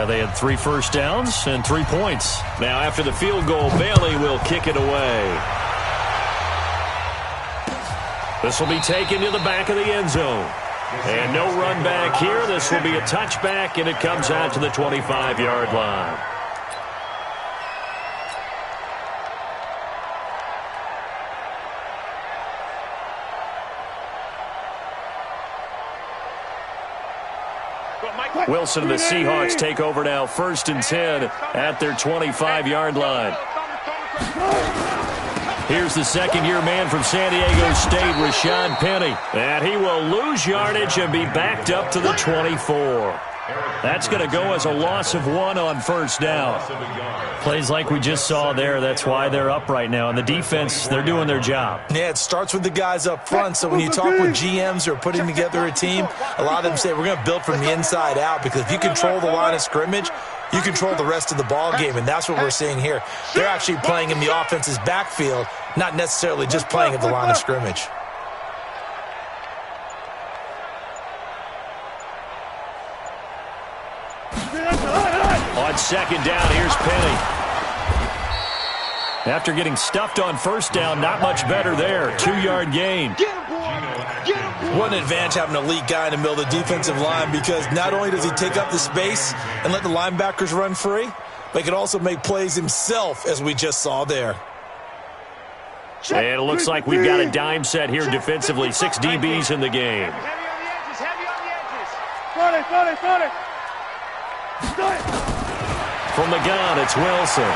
They had 3 first downs and 3 points. Now after the field goal, Bailey will kick it away. This will be taken to the back of the end zone. And no run back here. This will be a touchback, and it comes out to the 25-yard line. Wilson and the Seahawks take over now, 1st and 10 at their 25-yard line. Here's the second-year man from San Diego State, Rashad Penny. And he will lose yardage and be backed up to the 24. That's going to go as a loss of 1 on 1st down. Plays like we just saw there. That's why they're up right now. And the defense, they're doing their job. Yeah, it starts with the guys up front. So when you talk with GMs who are putting together a team, a lot of them say we're going to build from the inside out, because if you control the line of scrimmage, you control the rest of the ball game, and that's what we're seeing here. They're actually playing in the offense's backfield, not necessarily just playing at the line of scrimmage. On 2nd down, here's Penny. After getting stuffed on 1st down, not much better there. 2-yard gain. What an advantage having an elite guy in the middle of the defensive line, because not only does he take up the space and let the linebackers run free, but he can also make plays himself, as we just saw there. And it looks like we've got a dime set here defensively. 6 DBs in the game. From the gun, it's Wilson.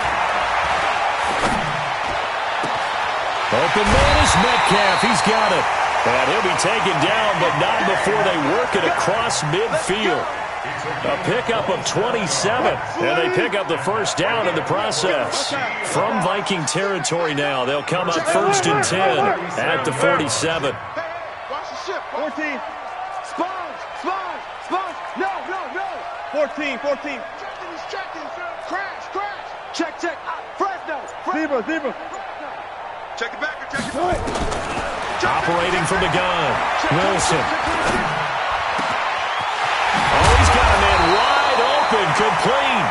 Open man is Metcalf. He's got it. And he'll be taken down, but not before they work it across midfield. A pickup of 27, and they pick up the 1st down in the process. From Viking territory now, they'll come up 1st and 10 at the 47. Watch the ship. 14. Sponge. No. 14. Checking. Crash. Check. Fresno. Zebra. Check it back. Operating from the gun, Wilson. Oh, he's got a man wide open, complete.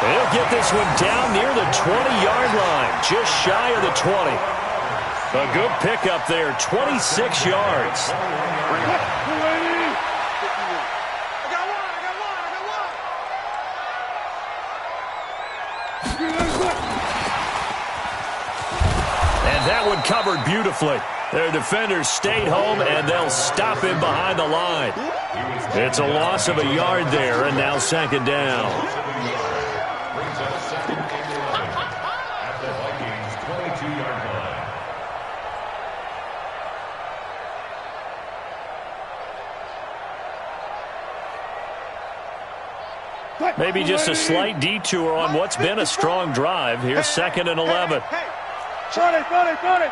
He'll get this one down near the 20-yard line, just shy of the 20. A good pickup there, 26 yards. And that one covered beautifully. Their defenders stayed home, and they'll stop him behind the line. It's a loss of a yard there, and now 2nd down. Maybe just a slight detour on what's been a strong drive. Here's 2nd and 11. Got it.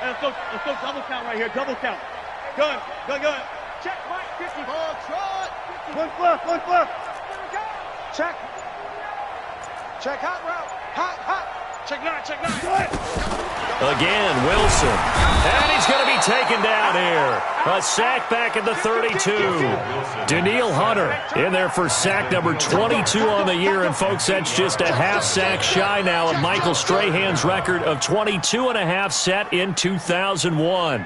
Let's go double count right here. Double count. Gun. Check, Mike. 50. Ball, trot. One fluff. Check. Hot route. Hot. Check 9. Again, Wilson. And he's going to be taken down here. A sack back at the 32. Daniil Hunter in there for sack number 22 on the year. And, folks, that's just a half sack shy now of Michael Strahan's record of 22.5 set in 2001.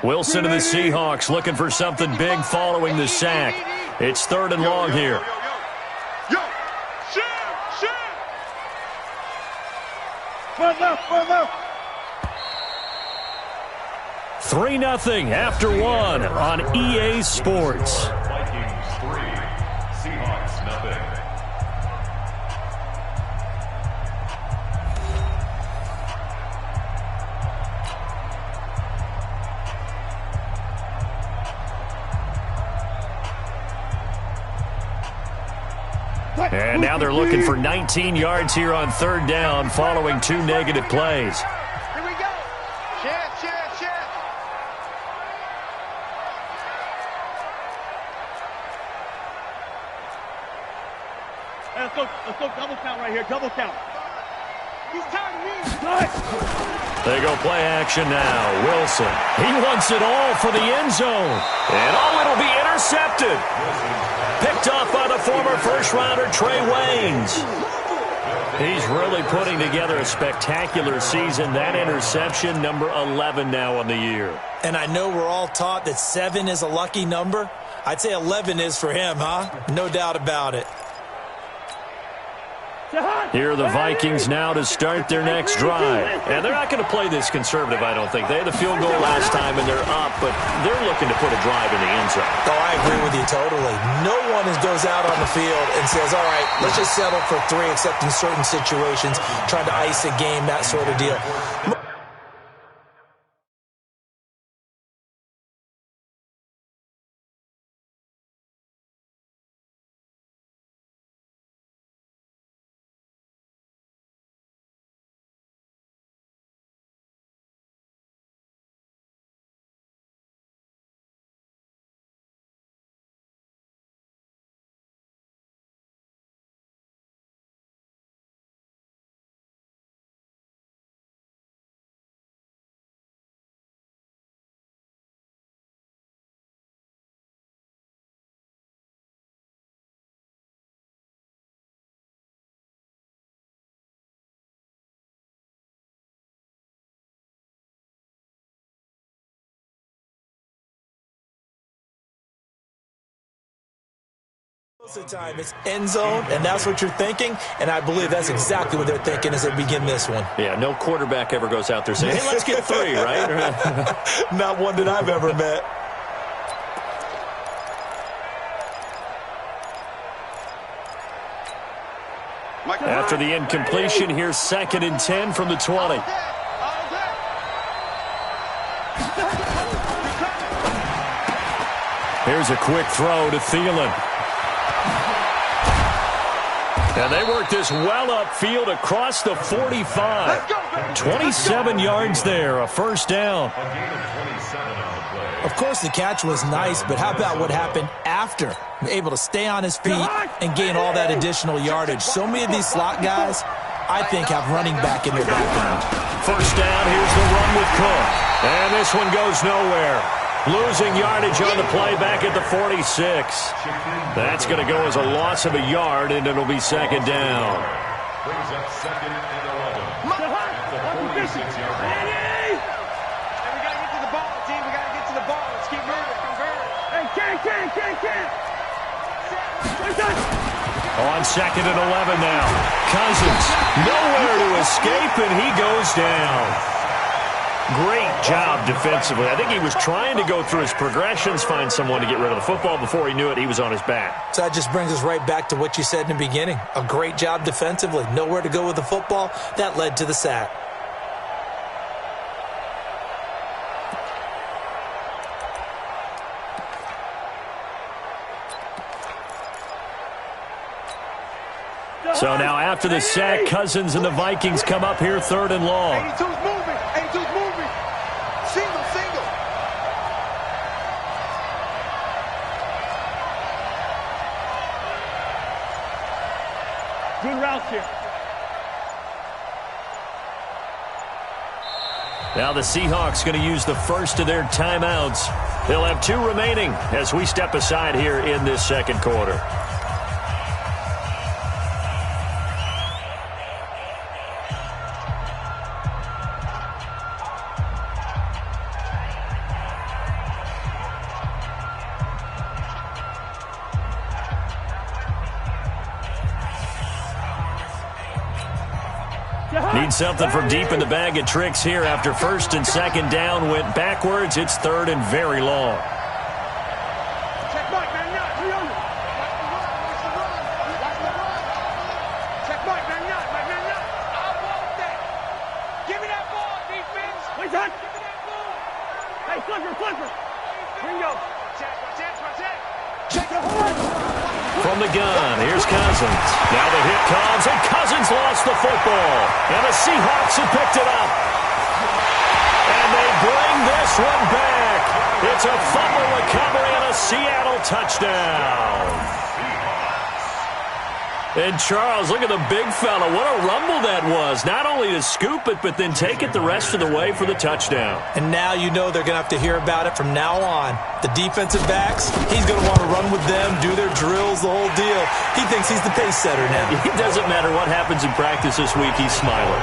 Wilson and the Seahawks looking for something big following the sack. It's 3rd and long here. 3-0 after 1 on EA Sports. Vikings 3, Seahawks nothing. And now they're looking for 19 yards here on 3rd down following 2 negative plays. Here we go. Check. Let's go double count right here. Double count. They go play action now. Wilson. He wants it all for the end zone. And it'll be intercepted. Picked off by the former first-rounder Trey Waynes. He's really putting together a spectacular season. That interception, number 11 now on the year. And I know we're all taught that 7 is a lucky number. I'd say 11 is for him, huh? No doubt about it. Here are the Vikings now to start their next drive. And they're not going to play this conservative, I don't think. They had the field goal last time, and they're up, but they're looking to put a drive in the end zone. Oh, I agree with you totally. No one goes out on the field and says, all right, let's just settle for 3, except in certain situations, trying to ice a game, that sort of deal. Most of the time, it's end zone, and that's what you're thinking, and I believe that's exactly what they're thinking as they begin this one. Yeah, no quarterback ever goes out there saying, hey, let's get 3, right? Not one that I've ever met. After the incompletion, here's 2nd and 10 from the 20. Here's a quick throw to Thielen. And they work this well upfield across the 45. 27 yards there, a first down. Of course, the catch was nice, but how about what happened after? Able to stay on his feet and gain all that additional yardage. So many of these slot guys, I think, have running back in their background. First down, here's the run with Cook. And this one goes nowhere. Losing yardage on the play back at the 46. That's going to go as a loss of a yard, and it'll be 2nd down. Brings up 2nd and 11. At the 46-yard line. Hey, we got to get to the ball, team. We got to get to the ball. Let's keep moving. Convert. Hey, can't. On 2nd and 11 now. Cousins, nowhere to escape, and he goes down. Great job defensively. I think he was trying to go through his progressions, find someone to get rid of the football. Before he knew it, he was on his back. So that just brings us right back to what you said in the beginning. A great job defensively. Nowhere to go with the football. That led to the sack. So now after the sack, Cousins and the Vikings come up here 3rd and long. 82's moving. 82's moving. Single. Good routes here. Now the Seahawks going to use the first of their timeouts. They'll have 2 remaining as we step aside here in this 2nd quarter. Need something from deep in the bag of tricks here after 1st and 2nd down went backwards. It's 3rd and very long. Check Mike, man, not. Check Mike, man, not. I want that. Give me that ball, defense. Wait, son. Give me that ball. Hey, flipper. Bingo. Check the horn. From the gun, here's Cousins. Now the hit comes, and Cousins lost the football. And the Seahawks have picked it up. And they bring this one back. It's a fumble recovery and a Seattle touchdown. And Charles, look at the big fella. What a rumble that was. Not only to scoop it, but then take it the rest of the way for the touchdown. And now you know they're going to have to hear about it from now on. The defensive backs, he's going to want to run with them, do their drills, the whole deal. He thinks he's the pace setter now. It doesn't matter what happens in practice this week, he's smiling.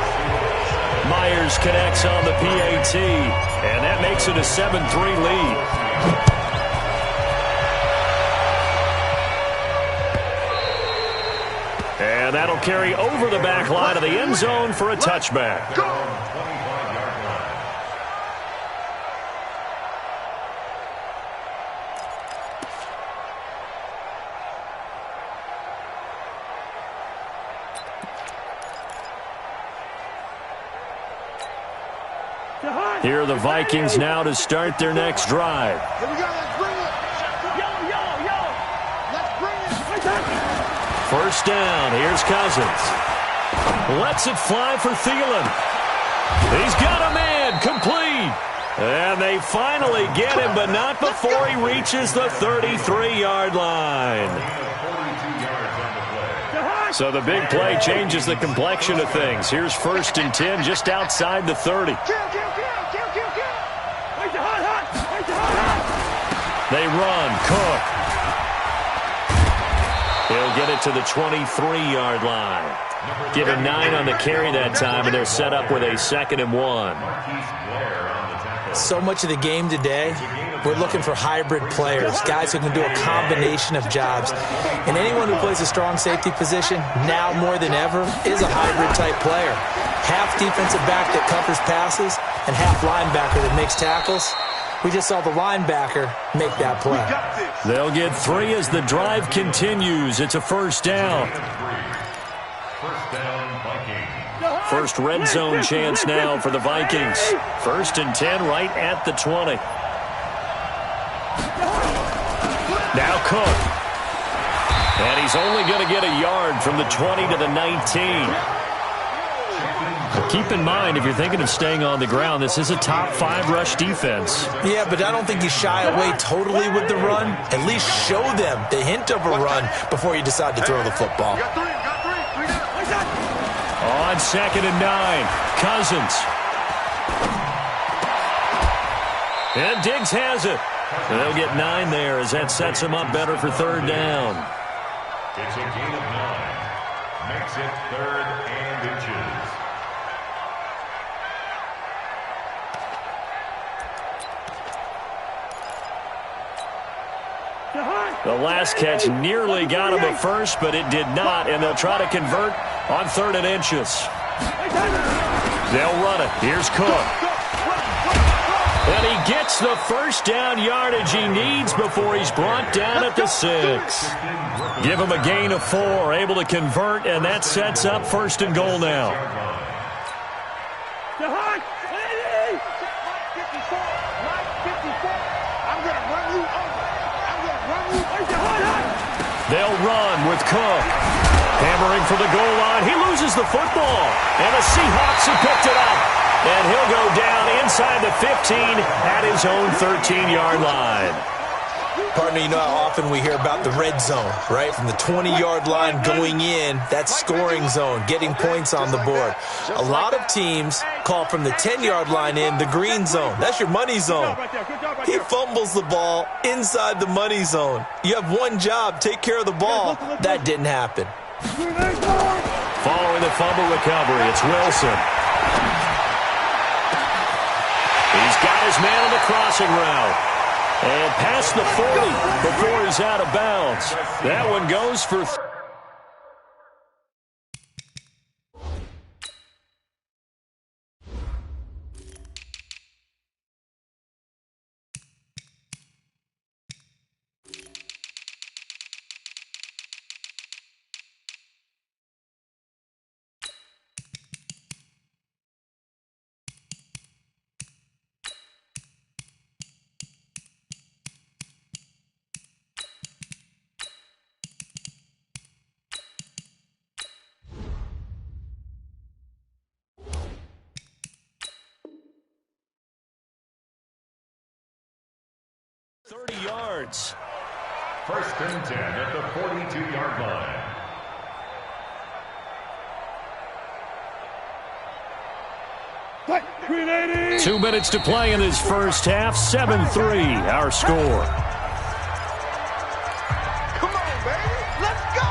Myers connects on the PAT, and that makes it a 7-3 lead. And that'll carry over the back line of the end zone for a touchback. Here are the Vikings now to start their next drive. Here we go, let's bring it. Let's bring it. First down, here's Cousins. Lets it fly for Thielen. He's got a man, complete. And they finally get him, but not before he reaches the 33-yard line. So the big play changes the complexion of things. Here's 1st and 10 just outside the 30. They run, Cook. He'll get it to the 23-yard line. Give him 9 on the carry that time, and they're set up with a 2nd and 1. So much of the game today, we're looking for hybrid players, guys who can do a combination of jobs. And anyone who plays a strong safety position, now more than ever, is a hybrid-type player. Half defensive back that covers passes and half linebacker that makes tackles. We just saw the linebacker make that play. They'll get 3 as the drive continues. It's a first down. First red zone chance now for the Vikings. 1st and 10 right at the 20. Now Cook. And he's only going to get a yard from the 20 to the 19. Keep in mind, if you're thinking of staying on the ground, this is a top 5 rush defense. Yeah, but I don't think you shy away totally with the run. At least show them the hint of a run before you decide to throw the football. On 2nd and 9, Cousins. And Diggs has it. They'll get 9 there as that sets him up better for 3rd down. It's a gain of 9. Makes it 3rd and inches. The last catch nearly got him a first, but it did not, and they'll try to convert on 3rd and inches. They'll run it. Here's Cook. And he gets the first down yardage he needs before he's brought down at the 6. Give him a gain of 4, able to convert, and that sets up 1st and goal now. They'll run with Cook. Hammering for the goal line. He loses the football. And the Seahawks have picked it up. And he'll go down inside the 15 at his own 13-yard line. Partner, you know how often we hear about the red zone, right? From the 20-yard line going in, that's scoring zone, getting points on the board. A lot of teams call from the 10-yard line in the green zone. That's your money zone. He fumbles the ball inside the money zone. You have one job, take care of the ball. That didn't happen. Following the fumble recovery, it's Wilson. He's got his man on the crossing route. And past the 40 before he's out of bounds. That one goes for... First and 10 at the 42-yard line. Screen 80. 2 minutes to play in this first half. 7-3, our score. Come on, baby. Let's go.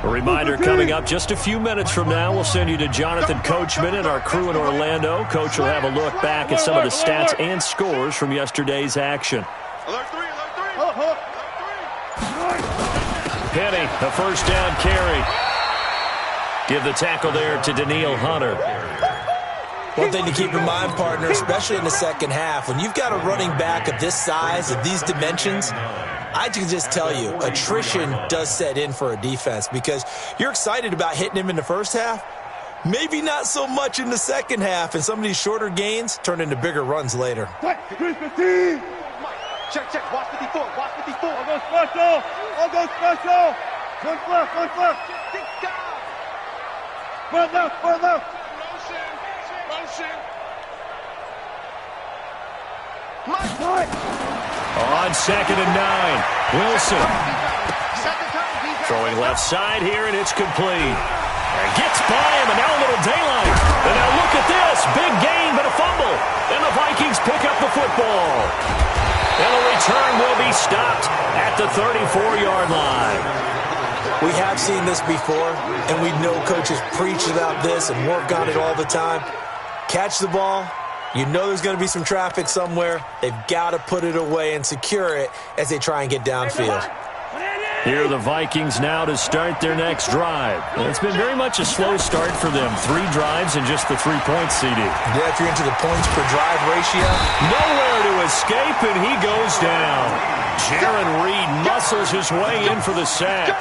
A reminder coming up just a few minutes from now. We'll send you to Jonathan Coachman and our crew in Orlando. Coach will have a look back at some of the stats and scores from yesterday's action. Alert 3, alert 3. Penny, a first down carry. Give the tackle there to Daniil Hunter. One thing to keep in mind, partner, especially in the second half, when you've got a running back of this size, of these dimensions, I can just tell you, attrition does set in for a defense because you're excited about hitting him in the first half, maybe not so much in the second half, and some of these shorter gains turn into bigger runs later. Screen 15. Check, check. Watch 54. Watch 54. I'll go special. I'll go special. One left, one left. One left, one left. Motion. Mike. On 2nd and 9, Wilson. Throwing left side here, and it's complete. And gets by him, and now a little daylight. And now look at this. Big gain, but a fumble. And the Vikings pick up the football. And the return will be stopped at the 34-yard line. We have seen this before, and we know coaches preach about this and work on it all the time. Catch the ball. You know there's going to be some traffic somewhere. They've got to put it away and secure it as they try and get downfield. Here are the Vikings now to start their next drive. It's been very much a slow start for them. 3 drives and just the 3-point CD. Yeah, if you're into the points per drive ratio. Nowhere to escape, and he goes down. Jaron Reed muscles his way in for the sack.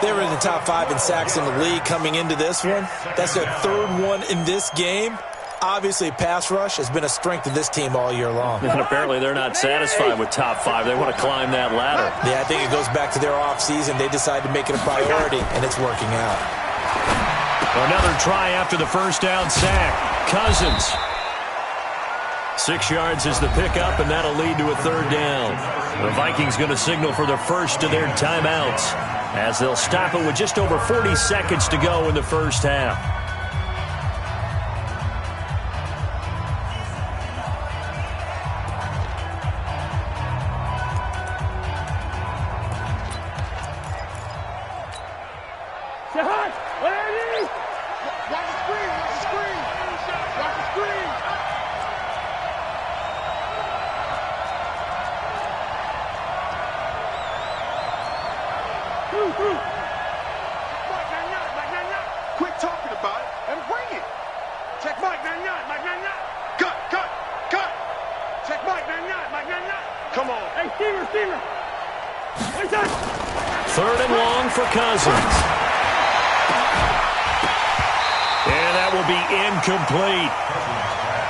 They were in the top 5 in sacks in the league coming into this one. That's their 3rd one in this game. Obviously, pass rush has been a strength of this team all year long. And apparently they're not satisfied with top 5. They want to climb that ladder. Yeah, I think it goes back to their offseason. They decided to make it a priority, and it's working out. Another try after the first down sack. Cousins. 6 yards is the pickup, and that'll lead to a 3rd down. The Vikings going to signal for the first of their timeouts as they'll stop it with just over 40 seconds to go in the first half. Quit talking about it and bring it. Check Mike 99. Cut. Check Mike 99. Come on. Hey, Steamer. 3rd and long for Cousins. And that will be incomplete.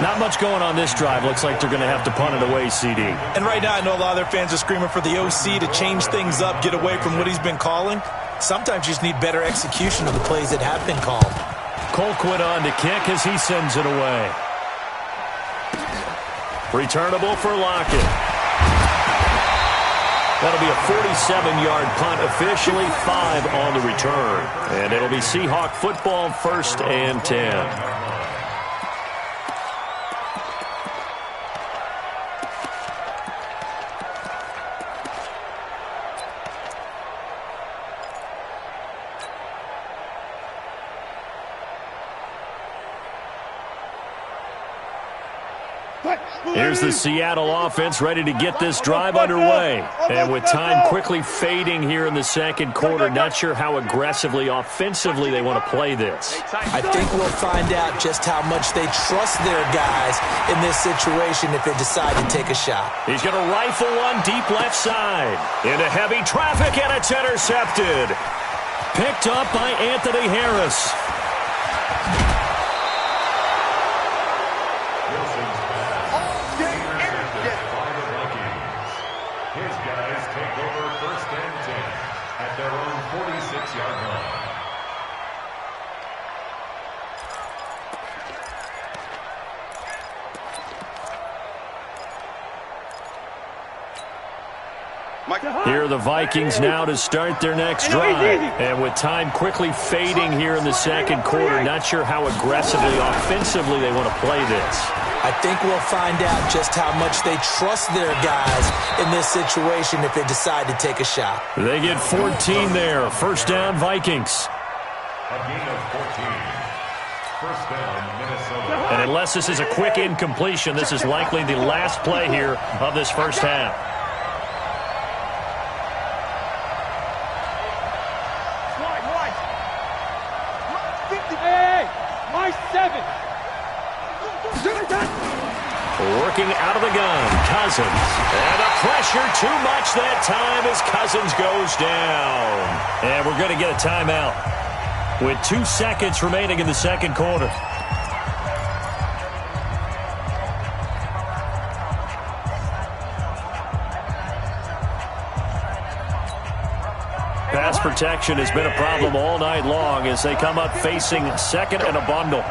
Not much going on this drive. Looks like they're going to have to punt it away, CD. And right now I know a lot of their fans are screaming for the OC to change things up, get away from what he's been calling. Sometimes you just need better execution of the plays that have been called. Colquitt on to kick as he sends it away. Returnable for Lockett. That'll be a 47-yard punt, officially 5 on the return. And it'll be Seahawk football, 1st and 10. Here's the Seattle offense ready to get this drive underway. And with time quickly fading here in the second quarter, not sure how aggressively, offensively they want to play this. I think we'll find out just how much they trust their guys in this situation if they decide to take a shot. He's going to rifle one deep left side. Into heavy traffic, and it's intercepted. Picked up by Anthony Harris. Their own 46-yard line. Here are the Vikings now to start their next drive. And with time quickly fading here in the second quarter, not sure how aggressively, offensively they want to play this. I think we'll find out just how much they trust their guys in this situation if they decide to take a shot. They get 14 there. First down, Vikings. A gain of 14. First down, Minnesota. And unless this is a quick incompletion, this is likely the last play here of this first half. Working out of the gun, Cousins. And the pressure too much that time as Cousins goes down. And we're going to get a timeout with 2 seconds remaining in the second quarter. Pass protection has been a problem all night long as they come up facing second and a bundle.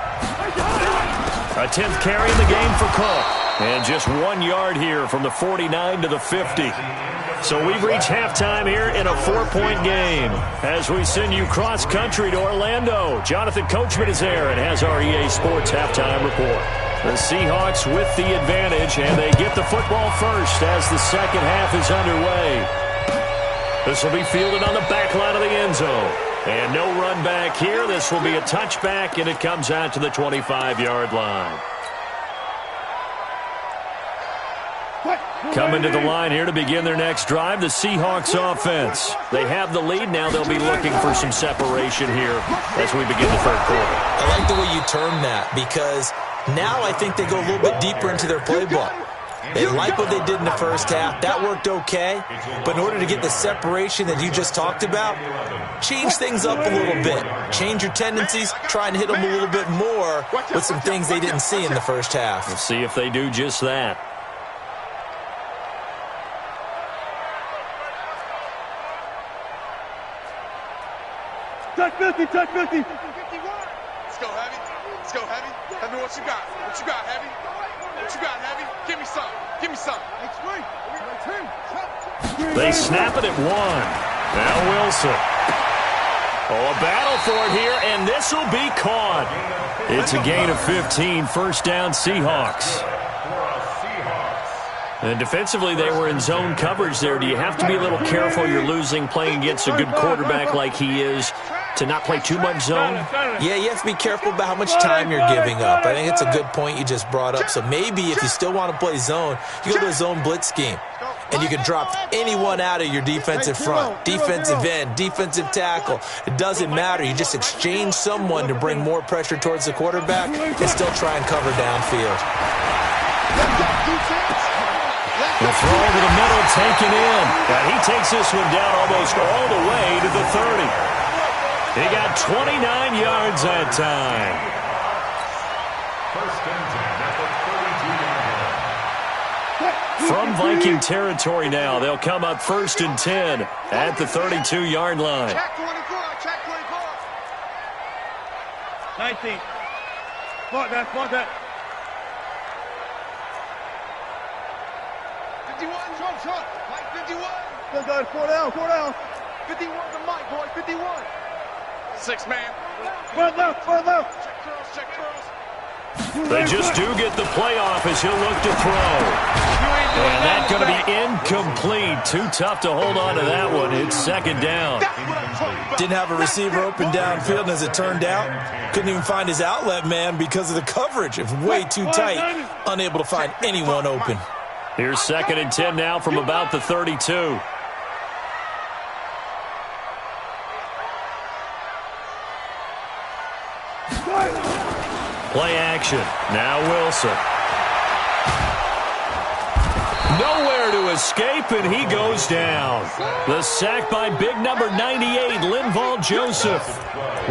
A 10th carry in the game for Cook. And just 1 yard here from the 49 to the 50. So we've reached halftime here in a 4-point game. As we send you cross-country to Orlando, Jonathan Coachman is there and has our EA Sports halftime report. The Seahawks with the advantage, and they get the football first as the second half is underway. This will be fielded on the back line of the end zone. And no run back here. This will be a touchback, and it comes out to the 25-yard line. Coming to the line here to begin their next drive, the Seahawks offense. They have the lead. Now they'll be looking for some separation here as we begin the third quarter. I like the way you termed that because now I think they go a little bit deeper into their playbook. They like what they did in the first half. That worked okay. But in order to get the separation that you just talked about, change things up a little bit. Change your tendencies. Try and hit them a little bit more with some things they didn't see in the first half. We'll see if they do just that. Touch 50, touch 50. 51. Let's go, Heavy. Let's go, Heavy. Tell me what you got. What you got, Heavy? What you got, Heavy? Give me some. Give me some. They snap it at 1. Now Wilson. Oh, a battle for it here, and this will be caught. It's a gain of 15. First down, Seahawks. And defensively, they were in zone coverage there. Do you have to be a little careful? You're losing playing against a good quarterback like he is to not play too much zone? Yeah, you have to be careful about how much time you're giving up. I think it's a good point you just brought up. So maybe if you still want to play zone, you go to a zone blitz scheme. And you can drop anyone out of your defensive front, defensive end, defensive tackle. It doesn't matter. You just exchange someone to bring more pressure towards the quarterback and still try and cover downfield. The throw over the middle taken in. And he takes this one down almost all the way to the 30. He got 29 yards that time. First and 10 at the 32-yard line. From Viking territory now, they'll come up first and 10 at the 32-yard line. Check 24. Check 24. 19. Mark that. 51. Trump. Mike, 51. Let's go. 4 down. 51 to Mike, boy. 51. 6 man. Front left. Check curls. They just do get the playoff as he'll look to throw. And that's going to be incomplete. Too tough to hold on to that one. It's second down. Didn't have a receiver open downfield, and as it turned out, couldn't even find his outlet man because of the coverage. It was way too tight, unable to find anyone open. Here's second and 10 now from about the 32. Play action. Now Wilson. Nowhere to escape, and he goes down. The sack by big number 98, Linval Joseph.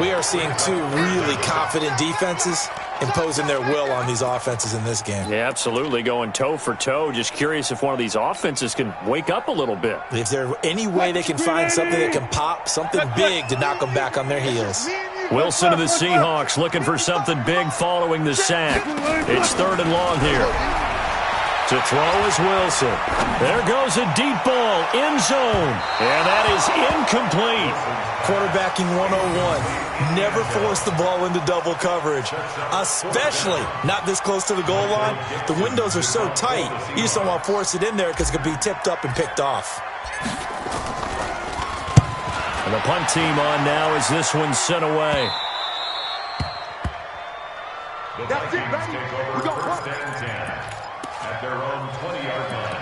We are seeing two really confident defenses imposing their will on these offenses in this game. Yeah, absolutely, going toe for toe. Just curious if one of these offenses can wake up a little bit. If there's any way they can find something that can pop, something big to knock them back on their heels. Wilson to the Seahawks looking for something big following the sack. It's third and long here. To throw is Wilson. There goes a deep ball, end zone. And that is incomplete. Quarterbacking 101. Never force the ball into double coverage, especially not this close to the goal line. The windows are so tight, you just don't want to force it in there because it could be tipped up and picked off. And the punt team on now as this one's sent away. The Vikings take over first and 10 at their own 20-yard line.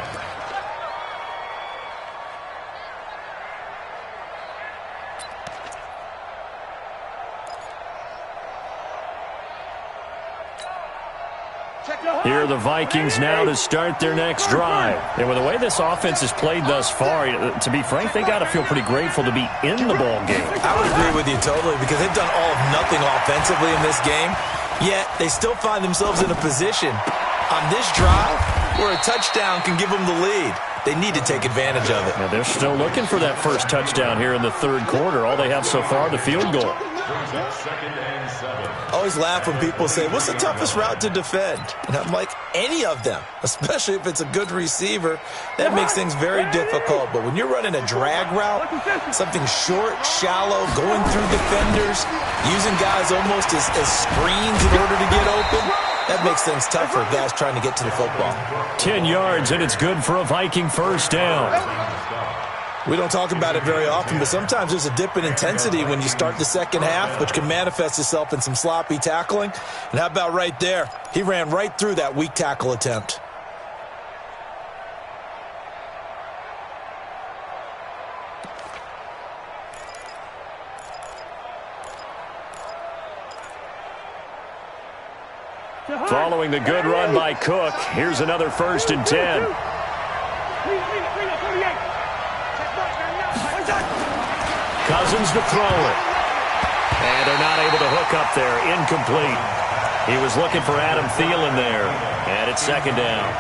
Here are the Vikings now to start their next drive. And with the way this offense has played thus far, to be frank, they got to feel pretty grateful to be in the ball game. I would agree with you totally because they've done all of nothing offensively in this game, yet they still find themselves in a position on this drive where a touchdown can give them the lead. They need to take advantage of it. And they're still looking for that first touchdown here in the third quarter. All they have so far, the field goal. Second and 7. I always laugh when people say, what's the toughest route to defend? And I'm like, any of them, especially if it's a good receiver. That makes things very difficult. But when you're running a drag route, something short, shallow, going through defenders, using guys almost as screens in order to get open, that makes things tough for guys trying to get to the football. 10 yards, and it's good for a Viking first down. We don't talk about it very often, but sometimes there's a dip in intensity when you start the second half, which can manifest itself in some sloppy tackling. And how about right there? He ran right through that weak tackle attempt. Following the good run by Cook, here's another first and 10. Cousins to throw it. And they're not able to hook up there. Incomplete. He was looking for Adam Thielen there. And it's second down.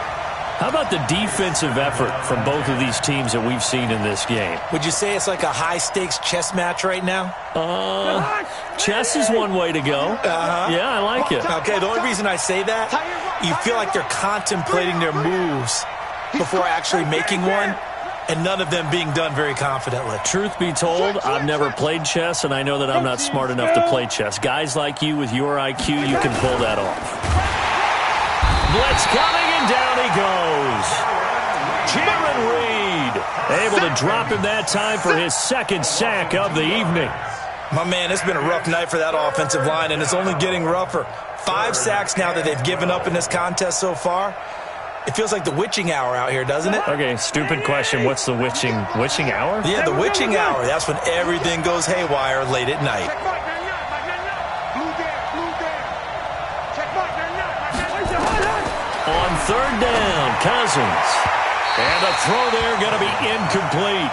How about the defensive effort from both of these teams that we've seen in this game? Would you say it's like a high-stakes chess match right now? Chess is one way to go. Yeah, I like it. Okay, the only reason I say that, you feel like they're contemplating their moves before actually making one, and none of them being done very confidently. Truth be told, I've never played chess, and I know that I'm not smart enough to play chess. Guys like you with your IQ, you can pull that off. Blitz coming, and down he goes. Jaron Reed able to drop him that time for his second sack of the evening. My man, it's been a rough night for that offensive line, and it's only getting rougher. 5 sacks now that they've given up in this contest so far. It feels like the witching hour out here, doesn't it? Okay, stupid question. What's the witching hour? Yeah, the witching hour. That's when everything goes haywire late at night. On third down, Cousins. And a throw there going to be incomplete.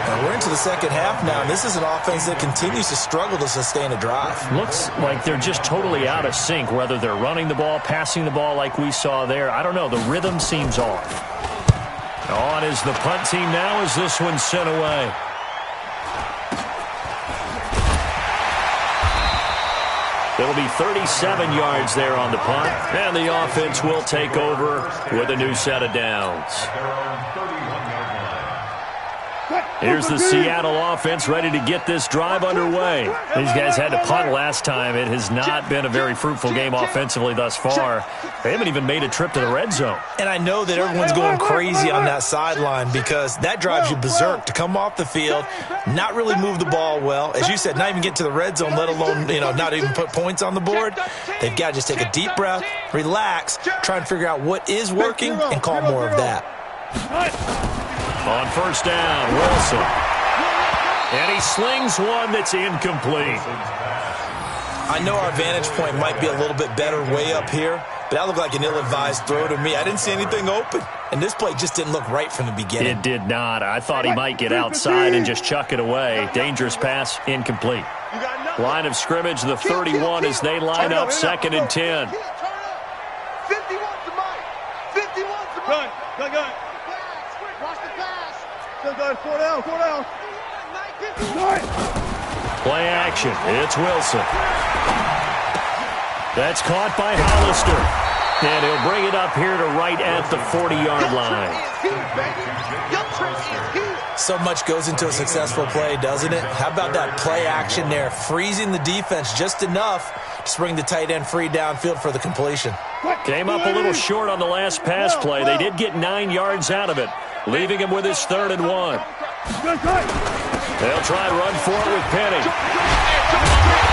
Now we're into the second half now. This is an offense that continues to struggle to sustain a drive. Looks like they're just totally out of sync, whether they're running the ball, passing the ball like we saw there. I don't know. The rhythm seems off. On is the punt team now as this one's sent away. It'll be 37 yards there on the punt, and the offense will take over with a new set of downs. Here's the Seattle offense ready to get this drive underway. These guys had to punt last time. It has not been a very fruitful game offensively thus far. They haven't even made a trip to the red zone. And I know that everyone's going crazy on that sideline because that drives you berserk to come off the field, not really move the ball well. As you said, not even get to the red zone, let alone, not even put points on the board. They've got to just take a deep breath, relax, try and figure out what is working and call more of that. On first down, Wilson. And he slings one that's incomplete. I know our vantage point might be a little bit better way up here, but that looked like an ill-advised throw to me. I didn't see anything open, and this play just didn't look right from the beginning. It did not. I thought he might get outside and just chuck it away. Dangerous pass, incomplete. Line of scrimmage, the 31 as they line up, 2nd and 10. 51 to Mike. 51 to Mike. Gun. Watch the pass. Still going. 4 down. Play action. It's Wilson. That's caught by Hollister. And he'll bring it up here to right at the 40-yard line. So much goes into a successful play, doesn't it? How about that play action there, freezing the defense just enough to bring the tight end free downfield for the completion. Came up a little short on the last pass play. They did get 9 yards out of it, leaving him with his 3rd and 1. They'll try and run for it with Penny.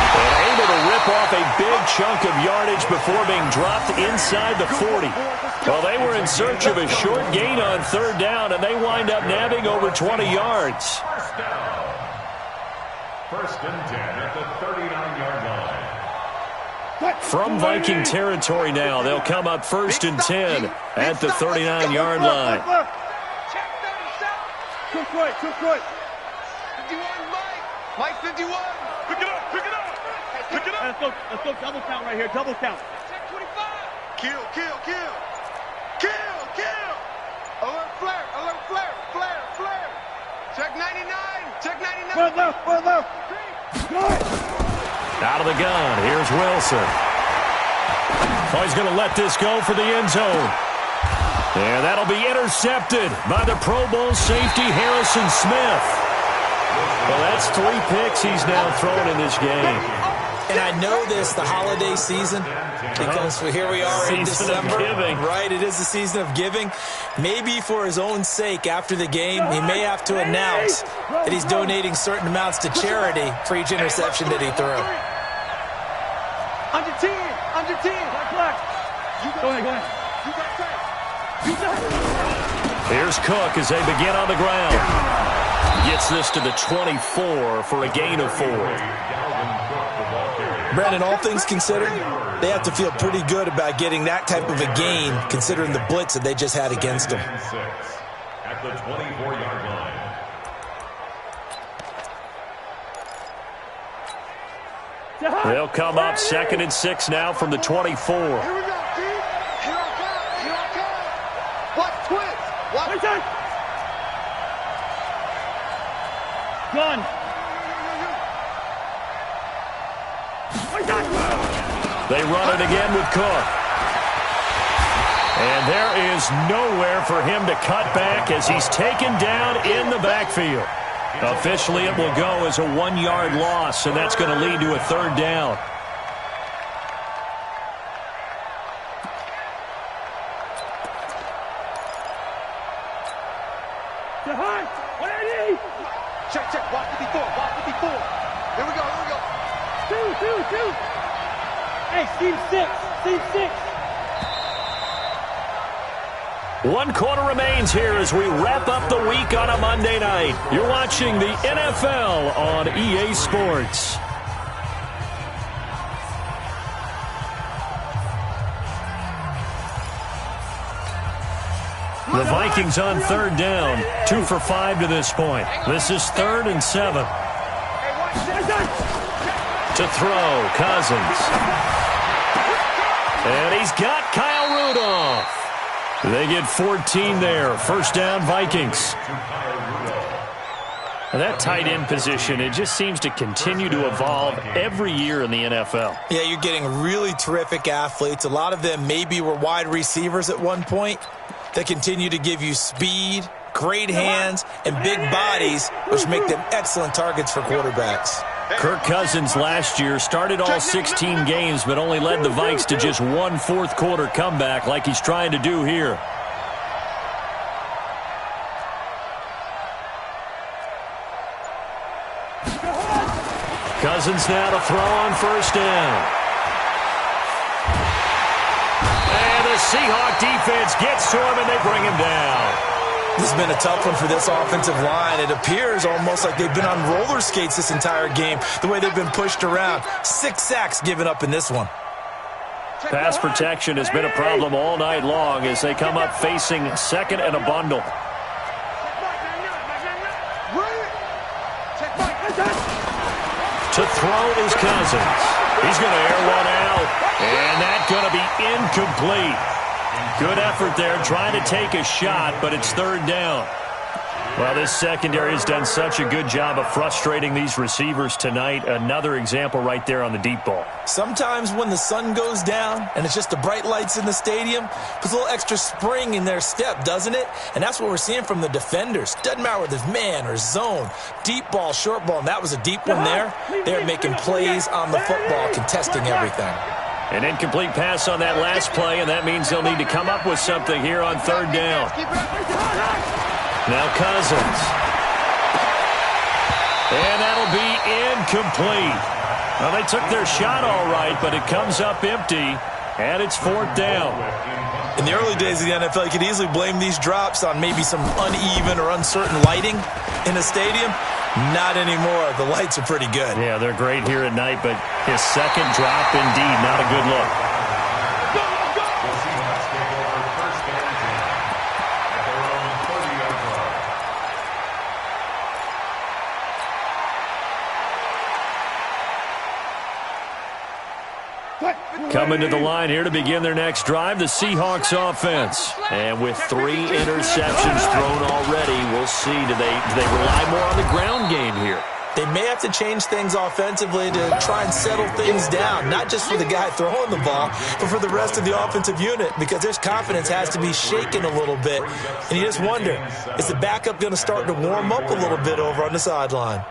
And able to rip off a big chunk of yardage before being dropped inside the 40. Well, they were in search of a short gain on 3rd down, and they wind up nabbing over 20 yards. First and 10 at the 39-yard line. From Viking territory now, they'll come up 1st and 10 at the 39-yard line. Took right. 51, Mike 51. Pick it up. Let's go double count right here, double count. Check 25. Kill. Alert flare. Check 99. Front left. Out of the gun, here's Wilson. Oh, he's going to let this go for the end zone. And that'll be intercepted by the Pro Bowl safety Harrison Smith. Well, that's 3 picks he's now thrown in this game. And I know this, the holiday season, because here we are in December. Right, it is the season of giving. Maybe for his own sake, after the game, he may have to announce that he's donating certain amounts to charity for each interception that he threw. Under 10. Go ahead. Here's Cook as they begin on the ground. Gets this to the 24 for a gain of 4. Brandon, all things considered, they have to feel pretty good about getting that type of a gain, considering the blitz that they just had against them. At the 24-yard line. They'll come up 2nd and 6 now from the 24. Here we go, Keith. Here I come. Watch twist. Watch it. Gun. They run it again with Cook. And there is nowhere for him to cut back as he's taken down in the backfield. Officially, it will go as a 1-yard loss, and that's going to lead to a 3rd down. Check. Watch 54. Here we go. Two. Hey, Steve 6. 1 quarter remains here as we wrap up the week on a Monday night. You're watching the NFL on EA Sports. The Vikings on 3rd down, 2 for 5 to this point. This is 3rd and 7. To throw, Cousins. And he's got Kyle Rudolph. They get 14 there. 1st down, Vikings. That tight end position, it just seems to continue to evolve every year in the NFL. Yeah, you're getting really terrific athletes. A lot of them maybe were wide receivers at one point. They continue to give you speed, great hands, and big bodies, which make them excellent targets for quarterbacks. Kirk Cousins last year started all 16 games, but only led the Vikes to just 1 fourth-quarter comeback like he's trying to do here. Cousins now to throw on 1st down. And the Seahawk defense gets to him, and they bring him down. This has been a tough one for this offensive line. It appears almost like they've been on roller skates this entire game, the way they've been pushed around. 6 sacks given up in this one. Pass protection has been a problem all night long as they come up facing 2nd and a bundle. To throw is Cousins. He's going to air one out, and that's going to be incomplete. Good effort there trying to take a shot, but it's 3rd down. Well, this secondary has done such a good job of frustrating these receivers tonight. Another example right there on the deep ball. Sometimes when the sun goes down and it's just the bright lights in the stadium, puts a little extra spring in their step, doesn't it? And that's what we're seeing from the defenders. Doesn't matter whether it's man or zone, deep ball, short ball, and that was a deep one there. They're making plays on the football, contesting everything. An incomplete pass on that last play, and that means they'll need to come up with something here on third down. Now Cousins. And that'll be incomplete. Well, they took their shot all right, but it comes up empty, and it's fourth down. In the early days of the NFL, you could easily blame these drops on maybe some uneven or uncertain lighting in a stadium. Not anymore. The lights are pretty good. Yeah, they're great here at night, but his second drop, indeed, not a good look. Coming to the line here to begin their next drive, the Seahawks offense. And with 3 interceptions thrown already, we'll see, do they rely more on the ground game here? They may have to change things offensively to try and settle things down, not just for the guy throwing the ball, but for the rest of the offensive unit, because their confidence has to be shaken a little bit. And you just wonder, is the backup going to start to warm up a little bit over on the sideline?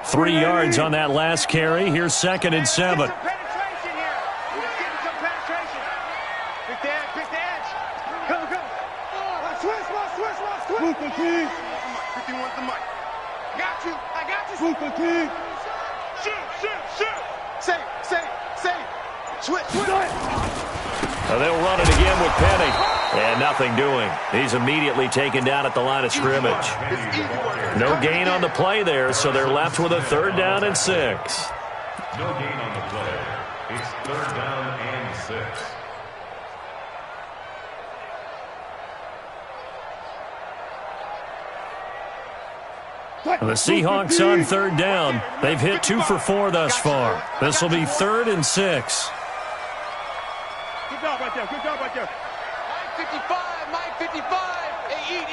3 yards on that last carry. Here's 2nd and 7. They'll run it again with Penny. And nothing doing. He's immediately taken down at the line of scrimmage. No gain on the play there, so they're left with a 3rd down and 6. No gain on the play. It's 3rd down and 6. The Seahawks on 3rd down. They've hit 2 for 4 thus far. This will be 3rd and 6. Good job right there. Good job right there. Mike 55. Mike 55. Hey, eat.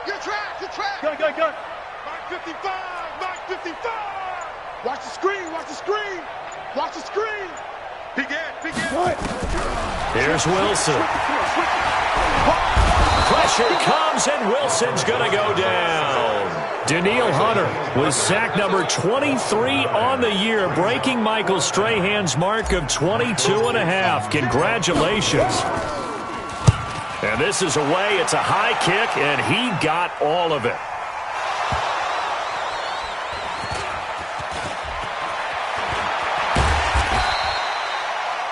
You're trapped. Good. Mike 55. Mike 55. Watch the screen. Watch the screen. Big Ed. Here's Wilson. Pressure comes, and Wilson's going to go down. Danielle Hunter was sack number 23 on the year, breaking Michael Strahan's mark of 22.5. Congratulations. And this is away. It's a high kick, and he got all of it.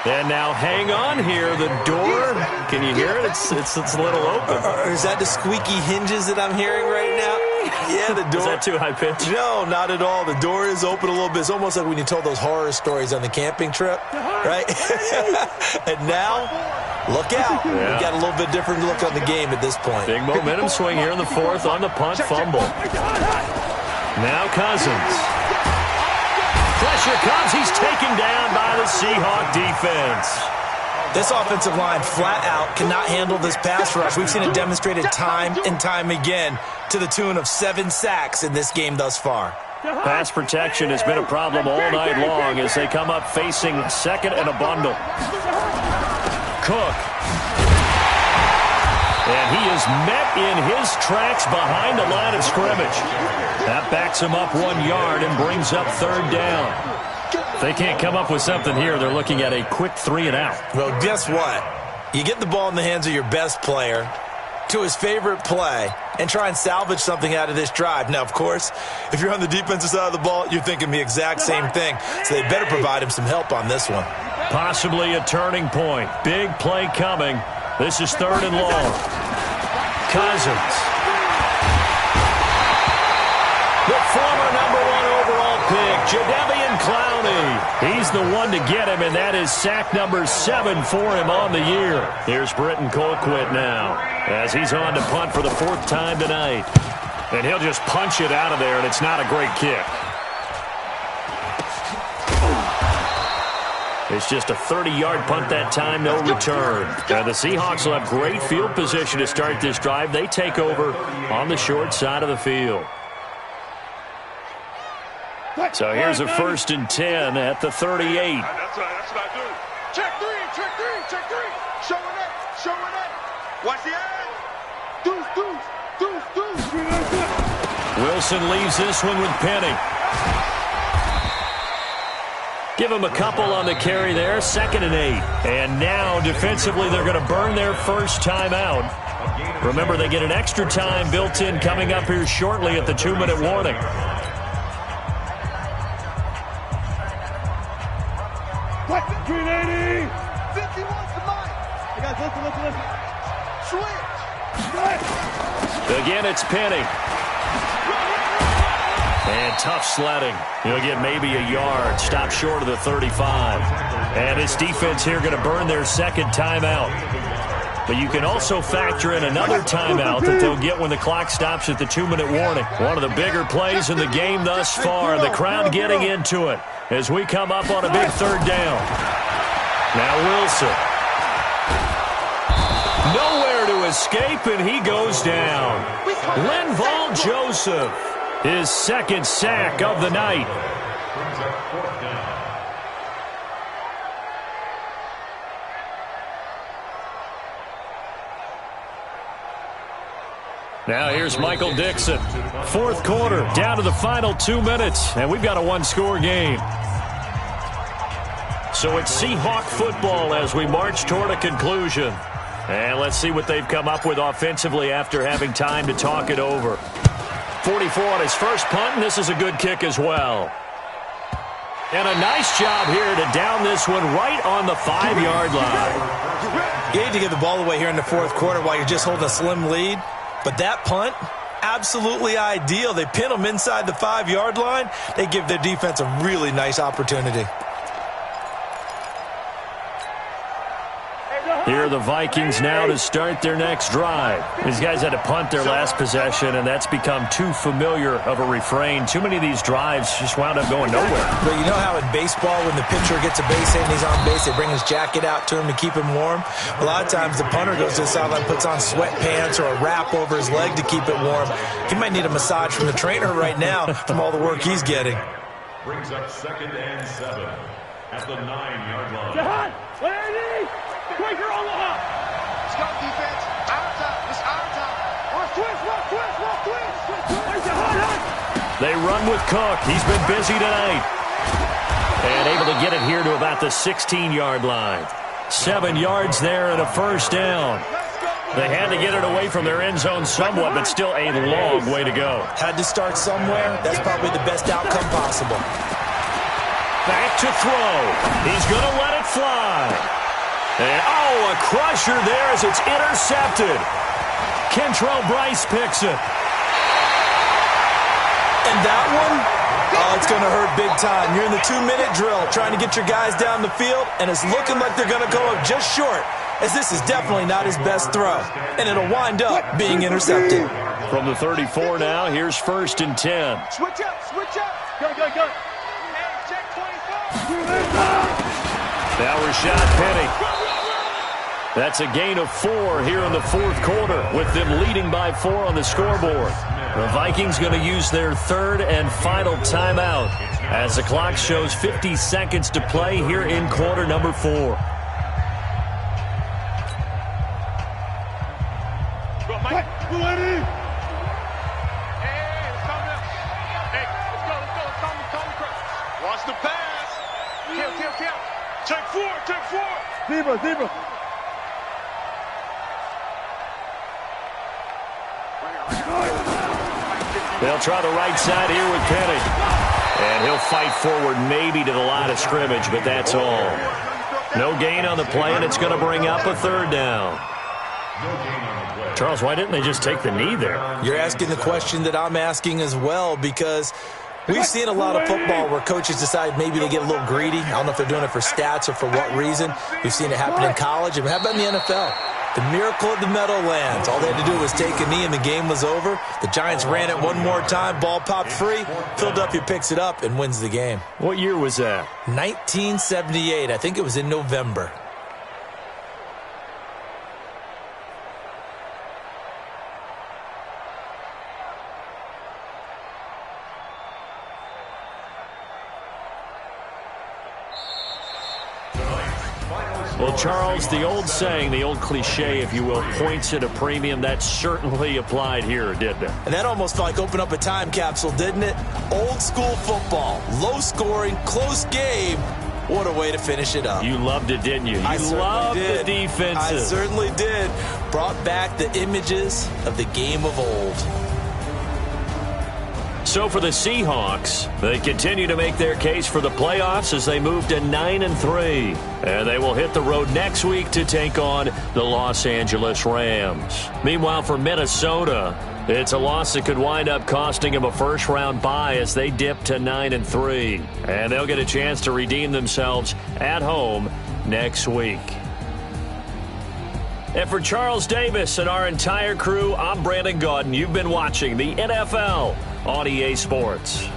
And now hang on here. The door, can you hear it? It's a little open. Is that the squeaky hinges that I'm hearing right now? Yeah, the door. Is that too high pitched? No, not at all. The door is open a little bit. It's almost like when you told those horror stories on the camping trip, right? And now, look out. Yeah. We got a little bit different look on the game at this point. Big momentum swing here in the 4th on the punt fumble. Now Cousins. Pressure comes. He's taken down by the Seahawk defense. This offensive line flat out cannot handle this pass rush. We've seen it demonstrated time and time again to the tune of 7 sacks in this game thus far. Pass protection has been a problem all night long as they come up facing 2nd and a bundle. Cook. And he is met in his tracks behind the line of scrimmage. That backs him up 1 yard and brings up 3rd down. If they can't come up with something here, they're looking at a quick 3 and out. Well, guess what? You get the ball in the hands of your best player to his favorite play and try and salvage something out of this drive. Now, of course, if you're on the defensive side of the ball, you're thinking the exact same thing. So they better provide him some help on this one. Possibly a turning point. Big play coming. This is 3rd and long. Cousins. The former #1 overall pick, Jadeveon Clowney. He's the one to get him, and that is sack number 7 for him on the year. Here's Britton Colquitt now as he's on to punt for the 4th time tonight. And he'll just punch it out of there, and it's not a great kick. It's just a 30-yard punt that time, no return. Now the Seahawks will have great field position to start this drive. They take over on the short side of the field. So here's a 1st and 10 at the 38. That's what I do. Check three. Showing up. Watch the eye. Deuce. Wilson leaves this one with Penny. Give him a couple on the carry there, 2nd and 8. And now, defensively, they're going to burn their first timeout. Remember, they get an extra time built in coming up here shortly at the 2-minute warning. What? 380! 51's the mic. You guys, listen. Switch. Again, it's Penny. And tough sledding. He'll get maybe a yard. Stop short of the 35. And this defense here going to burn their 2nd timeout. But you can also factor in another timeout that they'll get when the clock stops at the 2-minute warning. One of the bigger plays in the game thus far. The crowd getting into it as we come up on a big 3rd down. Now Wilson. Nowhere to escape, and he goes down. Linval Joseph. His 2nd sack of the night. Now here's Michael Dixon. 4th quarter, down to the final 2 minutes, and we've got a 1-score game. So it's Seahawk football as we march toward a conclusion. And let's see what they've come up with offensively after having time to talk it over. 44 on his first punt, and this is a good kick as well. And a nice job here to down this one right on the 5-yard line. You hate to give the ball away here in the 4th quarter while you're just holding a slim lead, but that punt, absolutely ideal. They pin them inside the 5-yard line. They give their defense a really nice opportunity. Here are the Vikings now to start their next drive. These guys had to punt their last possession, and that's become too familiar of a refrain. Too many of these drives just wound up going nowhere. But you know how in baseball, when the pitcher gets a base hit and he's on base, they bring his jacket out to him to keep him warm? A lot of times the punter goes to the sideline, puts on sweatpants or a wrap over his leg to keep it warm. He might need a massage from the trainer right now from all the work he's getting. Brings up 2nd and 7 at the 9-yard line. Jahan, 180! Quicker on the hop! Let's go, defense. Our time. It's our time. Twist! They run with Cook. He's been busy tonight. And able to get it here to about the 16-yard line. 7 yards there and a 1st down. They had to get it away from their end zone somewhat, but still a long way to go. Had to start somewhere. That's probably the best outcome possible. Back to throw. He's going to let it fly. And, a crusher there as it's intercepted. Kentrell Bryce picks it. And that one, it's going to hurt big time. You're in the 2-minute drill trying to get your guys down the field, and it's looking like they're going to go up just short, as this is definitely not his best throw. And it'll wind up being intercepted. From the 34 now, here's 1st and 10. Switch up. Go. Hey, check 24. Now Rashad Penny. That's a gain of 4 here in the 4th quarter, with them leading by 4 on the scoreboard. The Vikings going to use their 3rd and final timeout as the clock shows 50 seconds to play here in quarter number 4. Go, Mike. 280! Hey, let's calm down. Hey, let's go. Calm down. Watch the pass. Count. Check 4. Zebra. They'll try the right side here with Penny. And he'll fight forward maybe to the line of scrimmage, but that's all. No gain on the play, and it's going to bring up a 3rd down. Charles, why didn't they just take the knee there? You're asking the question that I'm asking as well, because we've seen a lot of football where coaches decide maybe they get a little greedy. I don't know if they're doing it for stats or for what reason. We've seen it happen in college. And how about in the NFL? The miracle of the Meadowlands. All they had to do was take a knee and the game was over. The Giants ran it one more time. Ball popped free. Philadelphia picks it up and wins the game. What year was that? 1978. I think it was in November. Well, Charles, the old saying, the old cliche, if you will, points at a premium, that certainly applied here, didn't it? And that almost like opened up a time capsule, didn't it? Old school football, low scoring, close game. What a way to finish it up. You loved it, didn't you? I You loved the defenses. I certainly did. Brought back the images of the game of old. So for the Seahawks, they continue to make their case for the playoffs as they move to 9-3. And they will hit the road next week to take on the Los Angeles Rams. Meanwhile, for Minnesota, it's a loss that could wind up costing them a first-round bye as they dip to 9-3. And they'll get a chance to redeem themselves at home next week. And for Charles Davis and our entire crew, I'm Brandon Gaudin. You've been watching the NFL on EA Sports.